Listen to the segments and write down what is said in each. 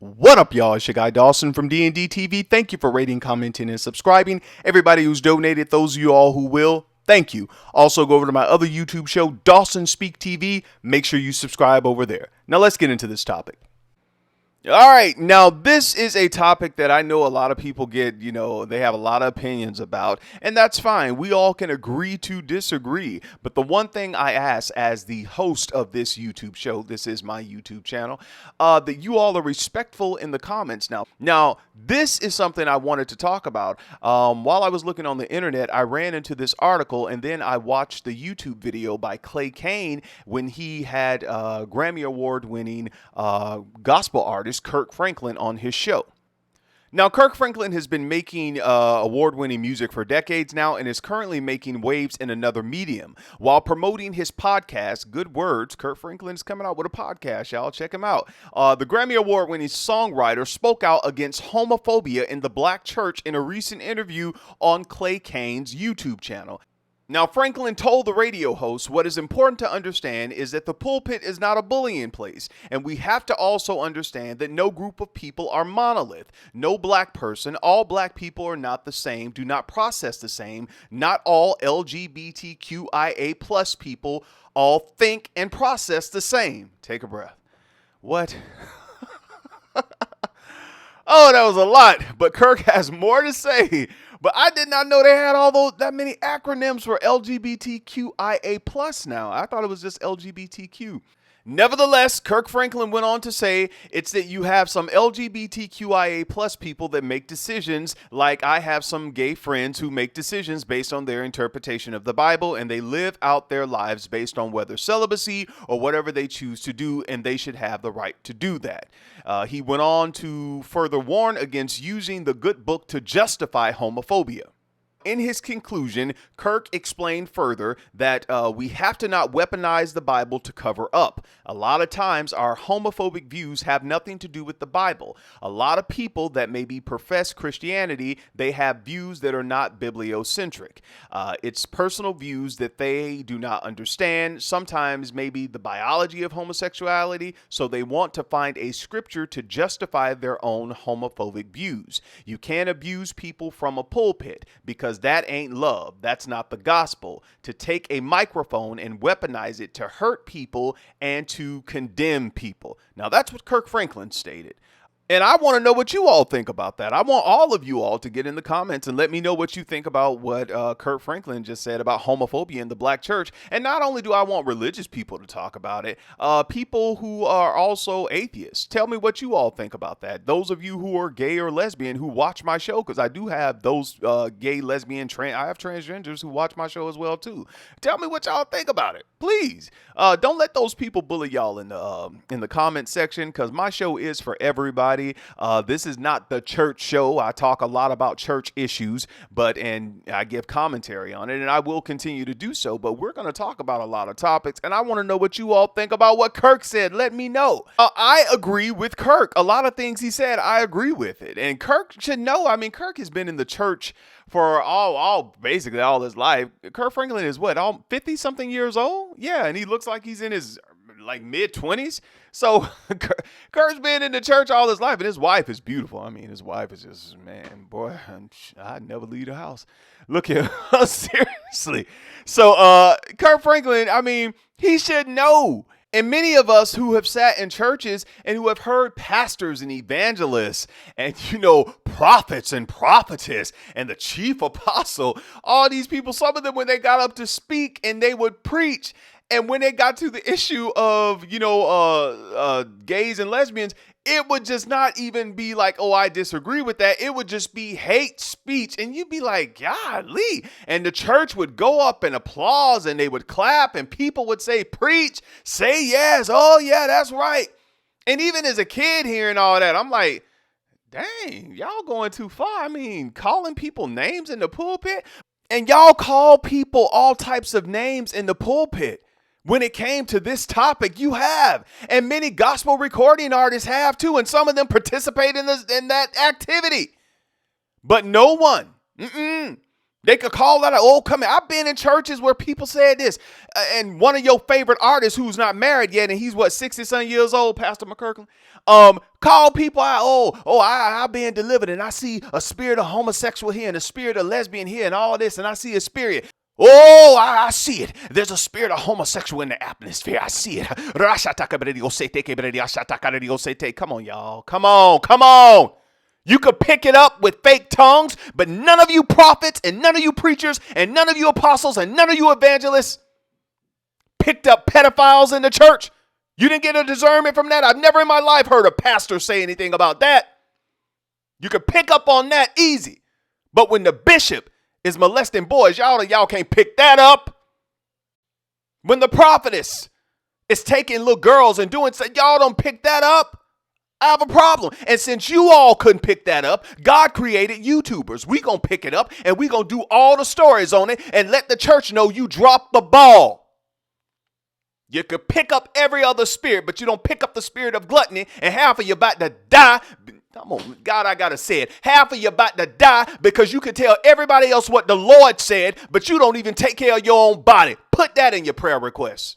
What up, y'all? It's your guy Dawson from D&D TV. Thank you for rating, commenting, and subscribing. Everybody who's donated, those of you all who will, thank you. Also, go over to my other YouTube show, Dawson Speaks TV. Make sure you subscribe over there. Now, let's get into this topic. All right, now this is a topic that I know a lot of people get, they have a lot of opinions about, and that's fine. We all can agree to disagree. But the one thing I ask as the host of this YouTube show, this is my YouTube channel, that you all are respectful in the comments. Now, this is something I wanted to talk about. While I was looking on the internet, I ran into this article, and then I watched the YouTube video by Clay Kane when he had Grammy Award winning gospel artist Kirk Franklin on his show. Now, Kirk Franklin has been making award-winning music for decades now and is currently making waves in another medium. While promoting his podcast, Good Words, Kirk Franklin is coming out with a podcast, y'all. Check him out. The Grammy Award-winning songwriter spoke out against homophobia in the black church in a recent interview on Clay Kane's YouTube channel. Now, Franklin told the radio host, what is important to understand is that the pulpit is not a bullying place, and we have to also understand that no group of people are monolith. No black person, all black people are not the same, do not process the same. Not all LGBTQIA plus people all think and process the same. Take a breath. What? Oh, that was a lot, but Kirk has more to say. But I did not know they had that many acronyms for LGBTQIA plus now. I thought it was just LGBTQ. Nevertheless, Kirk Franklin went on to say it's that you have some LGBTQIA plus people that make decisions, like I have some gay friends who make decisions based on their interpretation of the Bible, and they live out their lives based on whether celibacy or whatever they choose to do, and they should have the right to do that. He went on to further warn against using the good book to justify homophobia. In his conclusion, Kirk explained further that we have to not weaponize the Bible to cover up. A lot of times our homophobic views have nothing to do with the Bible. A lot of people that maybe profess Christianity, they have views that are not bibliocentric. It's personal views that they do not understand, sometimes maybe the biology of homosexuality, so they want to find a scripture to justify their own homophobic views. You can't abuse people from a pulpit because that ain't love. That's not the gospel. To take a microphone and weaponize it to hurt people and to condemn people. Now, that's what Kirk Franklin stated. And I want to know what you all think about that. I want all of you all to get in the comments and let me know what you think about what Kirk Franklin just said about homophobia in the black church. And not only do I want religious people to talk about it, people who are also atheists. Tell me what you all think about that. Those of you who are gay or lesbian who watch my show, because I do have those gay, lesbian, I have transgenders who watch my show as well too. Tell me what y'all think about it, please. Don't let those people bully y'all in the comment section, because my show is for everybody. This is not the church show. I talk a lot about church issues, and I give commentary on it, and I will continue to do so. But we're going to talk about a lot of topics, and I want to know what you all think about what Kirk said. Let me know. I agree with Kirk. A lot of things he said, I agree with it, and Kirk should know. I mean, Kirk has been in the church for basically all his life. Kirk Franklin is what, all 50 something years old? Yeah, and he looks like he's in his mid 20s. So Kirk's been in the church all his life, and his wife is beautiful. I mean, his wife is just, man, boy, I'd never leave the house. Look here, seriously. So Kirk Franklin, I mean, he should know. And many of us who have sat in churches and who have heard pastors and evangelists and, prophets and prophetess and the chief apostle, all these people, some of them, when they got up to speak and they would preach, and when they got to the issue of, gays and lesbians, it would just not even be like, oh, I disagree with that. It would just be hate speech. And you'd be like, golly. And the church would go up and applause, and they would clap, and people would say, preach, say yes. Oh, yeah, that's right. And even as a kid hearing all that, I'm like, dang, y'all going too far. I mean, calling people names in the pulpit. And y'all call people all types of names in the pulpit. When it came to this topic, you have, and many gospel recording artists have too, and some of them participate in that activity. But no one, they could call that I've been in churches where people said this, and one of your favorite artists who's not married yet, and he's 60-some years old, Pastor McKirkland, Call people out. I'm being delivered, and I see a spirit of homosexual here and a spirit of lesbian here and all this, and I see a spirit. Oh, I see it. There's a spirit of homosexual in the atmosphere. I see it. Come on, y'all. Come on. You could pick it up with fake tongues, but none of you prophets and none of you preachers and none of you apostles and none of you evangelists picked up pedophiles in the church. You didn't get a discernment from that? I've never in my life heard a pastor say anything about that. You could pick up on that easy. But when the bishop is molesting boys, y'all can't pick that up. When the prophetess is taking little girls and doing so, y'all don't pick that up. I have a problem. And since you all couldn't pick that up, God created YouTubers. We gonna pick it up and we gonna do all the stories on it and let the church know you dropped the ball. You could pick up every other spirit, but you don't pick up the spirit of gluttony, and half of you about to die. Come on, God, I gotta say it. Half of you about to die because you can tell everybody else what the Lord said, but you don't even take care of your own body. Put that in your prayer requests.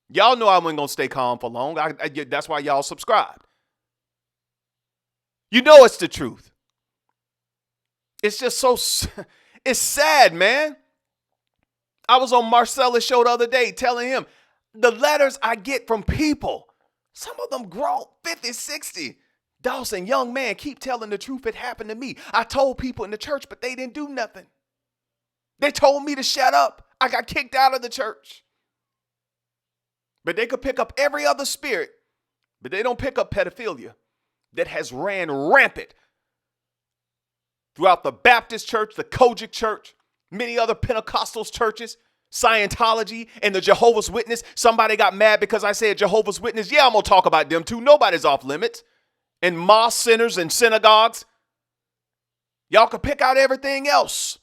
Y'all know I wasn't gonna stay calm for long. That's why y'all subscribed. You know it's the truth. It's just it's sad, man. I was on Marcella's show the other day telling him the letters I get from people, some of them grown, 50, 60. Dawson, young man, keep telling the truth. It happened to me. I told people in the church, but they didn't do nothing. They told me to shut up. I got kicked out of the church. But they could pick up every other spirit, but they don't pick up pedophilia that has ran rampant throughout the Baptist church, the Kojic church, many other Pentecostals churches, Scientology, and the Jehovah's Witness. Somebody got mad because I said Jehovah's Witness. Yeah, I'm going to talk about them too. Nobody's off limits. And mosque centers and synagogues. Y'all can pick out everything else,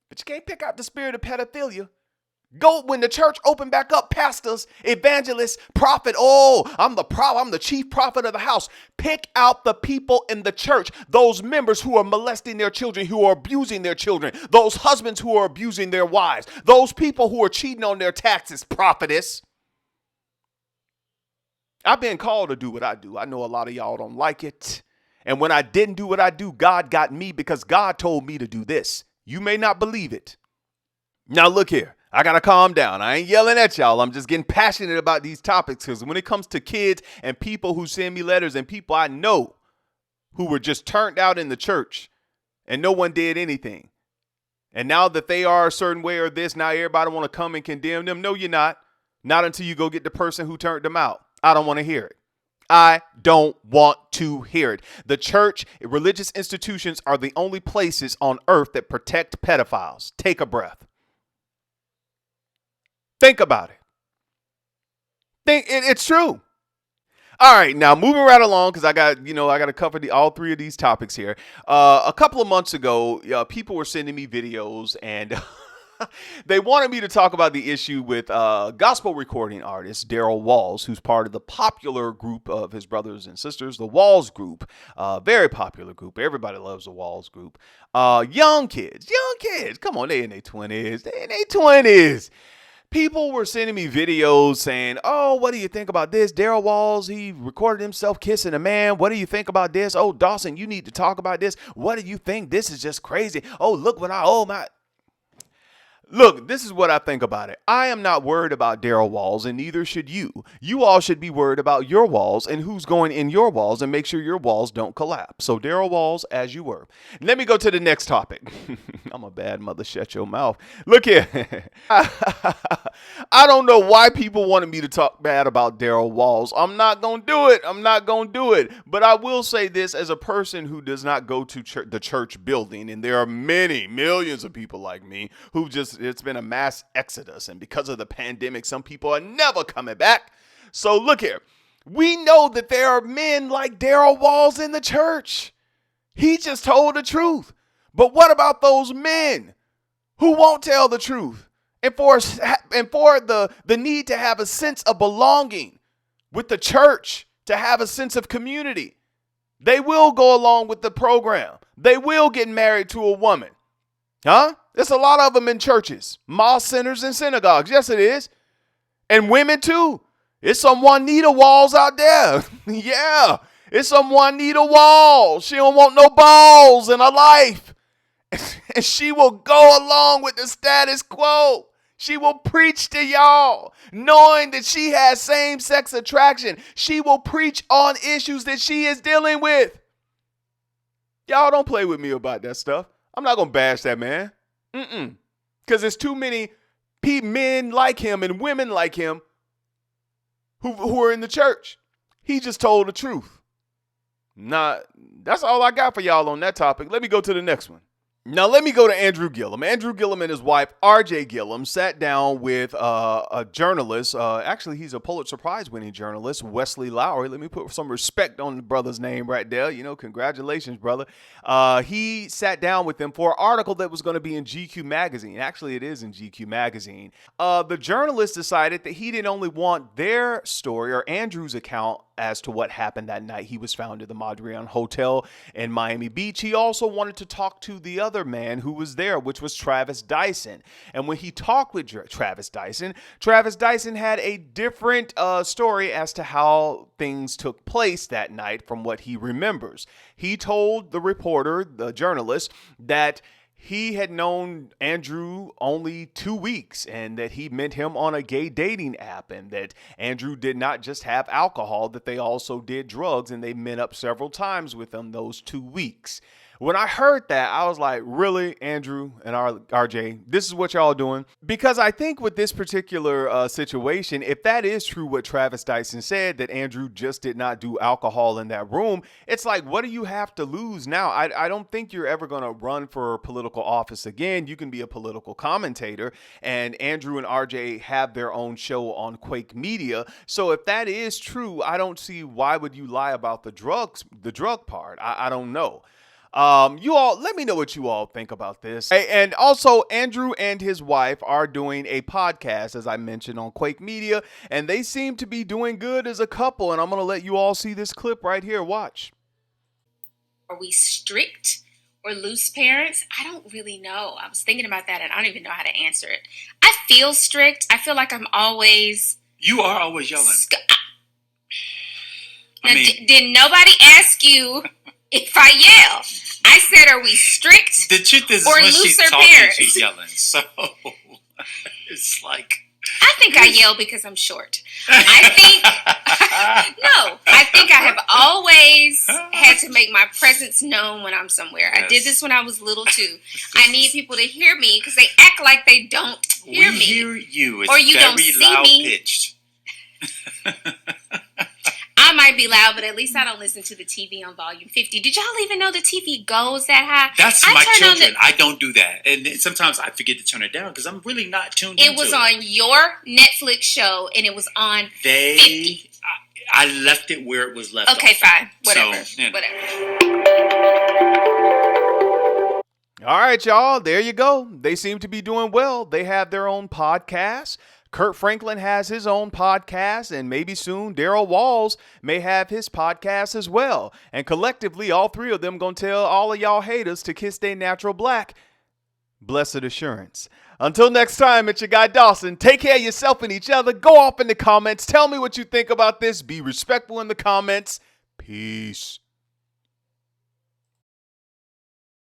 but you can't pick out the spirit of pedophilia. Go when the church opened back up, pastors, evangelists, prophet. I'm the chief prophet of the house. Pick out the people in the church, those members who are molesting their children, who are abusing their children, those husbands who are abusing their wives, those people who are cheating on their taxes, prophetess. I've been called to do what I do. I know a lot of y'all don't like it. And when I didn't do what I do, God got me because God told me to do this. You may not believe it. Now look here. I got to calm down. I ain't yelling at y'all. I'm just getting passionate about these topics because when it comes to kids and people who send me letters and people I know who were just turned out in the church and no one did anything. And now that they are a certain way or this, now everybody want to come and condemn them. No, you're not. Not until you go get the person who turned them out. I don't want to hear it. I don't want to hear it. The church, religious institutions are the only places on earth that protect pedophiles. Take a breath. Think about it. It's true. All right, now moving right along because I got to cover all three of these topics here. A couple of months ago, people were sending me videos and they wanted me to talk about the issue with gospel recording artist Darrel Walls, who's part of the popular group of his brothers and sisters, the Walls group. Very popular group. Everybody loves the Walls group. Young kids. Come on, they in their 20s. People were sending me videos saying, oh, what do you think about this? Darrel Walls, he recorded himself kissing a man. What do you think about this? Oh, Dawson, you need to talk about this. What do you think? This is just crazy. Oh, look what Look, this is what I think about it. I am not worried about Darrel Walls, and neither should you. You all should be worried about your walls and who's going in your walls and make sure your walls don't collapse. So Darrel Walls, as you were. Let me go to the next topic. I'm a bad mother. Shut your mouth. Look here. I don't know why people wanted me to talk bad about Darrel Walls. I'm not going to do it. But I will say this as a person who does not go to the church building, and there are millions of people like me who it's been a mass exodus. And because of the pandemic, some people are never coming back. So look here. We know that there are men like Darrel Walls in the church. He just told the truth. But what about those men who won't tell the truth? And for the need to have a sense of belonging with the church, to have a sense of community. They will go along with the program. They will get married to a woman. Huh? There's a lot of them in churches, mosque centers and synagogues. Yes, it is. And women too. It's some Juanita Walls out there. Yeah. It's some Juanita Walls. She don't want no balls in her life. And she will go along with the status quo. She will preach to y'all, knowing that she has same-sex attraction. She will preach on issues that she is dealing with. Y'all don't play with me about that stuff. I'm not going to bash that man. Because there's too many men like him and women like him who are in the church. He just told the truth. That's all I got for y'all on that topic. Let me go to the next one. Now, let me go to Andrew Gillum. Andrew Gillum and his wife, RJ Gillum, sat down with a journalist. Actually, he's a Pulitzer Prize-winning journalist, Wesley Lowery. Let me put some respect on the brother's name right there. You know, congratulations, brother. He sat down with them for an article that was going to be in GQ magazine. Actually, it is in GQ magazine. The journalist decided that he didn't only want their story or Andrew's account as to what happened that night he was found at the Mondrian Hotel in Miami Beach. He also wanted to talk to the other man who was there, which was Travis Dyson. And when he talked with Travis Dyson had a different story as to how things took place that night from what he remembers. He told the reporter, the journalist, that he had known Andrew only 2 weeks and that he met him on a gay dating app, and that Andrew did not just have alcohol, that they also did drugs, and they met up several times with him those 2 weeks. When I heard that, I was like, really, Andrew and RJ, this is what y'all doing? Because I think with this particular situation, if that is true what Travis Dyson said, that Andrew just did not do alcohol in that room, it's like, what do you have to lose now? I don't think you're ever going to run for political office again. You can be a political commentator, and Andrew and RJ have their own show on Quake Media. So if that is true, I don't see why would you lie about the drug part. I don't know. You all, let me know what you all think about this. And also, Andrew and his wife are doing a podcast, as I mentioned, on Quake Media, and they seem to be doing good as a couple, and I'm going to let you all see this clip right here. Watch. Are we strict or loose parents? I don't really know. I was thinking about that, and I don't even know how to answer it. I feel strict. I feel like I'm always... You are always yelling. Did nobody ask you if I yell? I said, are we strict the truth is, or when looser she's talking, parents? she's yelling. So it's like... I think I yell because I'm short. I think I have always had to make my presence known when I'm somewhere. Yes. I did this when I was little too. I need people to hear me because they act like they don't hear me. We hear you. It's or you very don't see loud me. Pitched. I might be loud, but at least I don't listen to the TV on volume 50. Did y'all even know the TV goes that high? That's my children. I don't do that. And sometimes I forget to turn it down because I'm really not tuned into it. It was on your Netflix show, and it was on 50. I left it where it was left Okay, off. fine. Whatever. So, yeah. Whatever. All right, y'all. There you go. They seem to be doing well. They have their own podcast. Kirk Franklin has his own podcast, and maybe soon Darrel Walls may have his podcast as well. And collectively, all three of them gonna tell all of y'all haters to kiss their natural black. Blessed assurance. Until next time, it's your guy Dawson. Take care of yourself and each other. Go off in the comments. Tell me what you think about this. Be respectful in the comments. Peace.